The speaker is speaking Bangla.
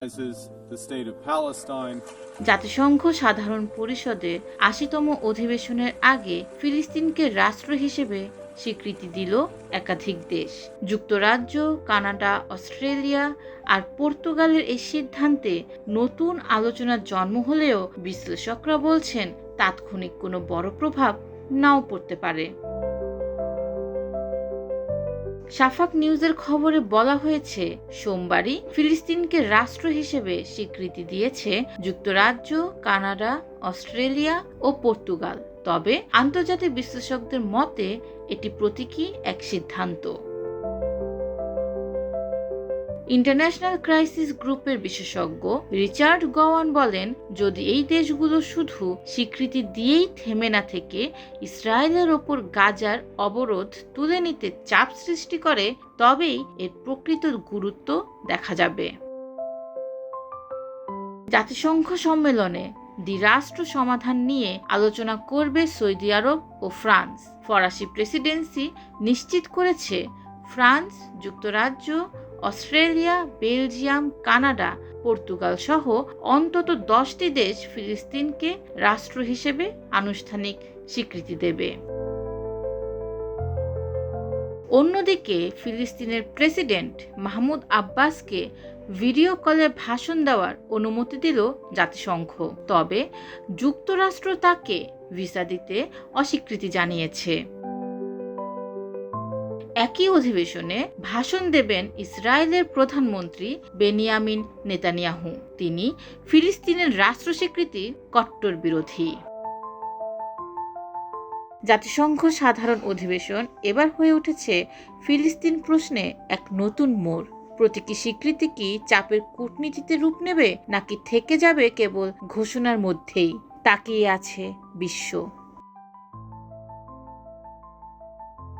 the state of Palestine. জাতিসংঘ সাধারণ পরিষদের ৮০তম অধিবেশনের আগে ফিলিস্তিনকে রাষ্ট্র হিসেবে স্বীকৃতি দিল একাধিক দেশ। যুক্তরাজ্য, কানাডা, অস্ট্রেলিয়া আর পর্তুগালের এই সিদ্ধান্তে নতুন আলোচনার জন্ম হলেও বিশ্লেষকরা বলছেন তাৎক্ষণিক কোনো বড় প্রভাব নাও পড়তে পারে। শাফাক নিউজের খবরে বলা হয়েছে, সোমবারই ফিলিস্তিনকে রাষ্ট্র হিসেবে স্বীকৃতি দিয়েছে যুক্তরাজ্য, কানাডা, অস্ট্রেলিয়া ও পর্তুগাল। তবে আন্তর্জাতিক বিশ্লেষকদের মতে এটি প্রতীকী এক সিদ্ধান্ত। ইন্টারন্যাশনাল ক্রাইসিস গ্রুপের বিশেষজ্ঞ রিচার্ড গওয়ান বলেন, যদি এই দেশগুলো শুধু স্বীকৃতি দিয়েই থেমে না থেকে ইসরায়েলের ওপর গাজার অবরোধ তুলে নিতে চাপ সৃষ্টি করে, তবেই এর প্রকৃত গুরুত্ব দেখা যাবে। জাতিসংঘ সম্মেলনে দ্বিরাষ্ট্র সমাধান নিয়ে আলোচনা করবে সৌদি আরব ও ফ্রান্স। ফরাসি প্রেসিডেন্সি নিশ্চিত করেছে ফ্রান্স, যুক্তরাজ্য, অস্ট্রেলিয়া, বেলজিয়াম, কানাডা, পর্তুগাল সহ অন্তত 10টি দেশ ফিলিস্তিনকে রাষ্ট্র হিসেবে আনুষ্ঠানিক স্বীকৃতি দেবে। অন্যদিকে ফিলিস্তিনের প্রেসিডেন্ট মাহমুদ আব্বাসকে ভিডিও কলে ভাষণ দেওয়ার অনুমতি দিল জাতিসংঘ। তবে যুক্তরাষ্ট্র তাকে ভিসা দিতে অস্বীকৃতি জানিয়েছে। একই অধিবেশনে ভাষণ দেবেন ইসরায়েলের প্রধানমন্ত্রী বেনিয়ামিন নেতানিয়াহু। তিনি ফিলিস্তিনের রাষ্ট্র স্বীকৃতির কট্টর বিরোধী। জাতিসংঘ সাধারণ অধিবেশন এবার হয়ে উঠেছে ফিলিস্তিন প্রশ্নে এক নতুন মোড়। প্রতীকী স্বীকৃতি কি চাপের কূটনীতিতে রূপ নেবে, নাকি থেকে যাবে কেবল ঘোষণার মধ্যেই? তাকিয়ে আছে বিশ্ব।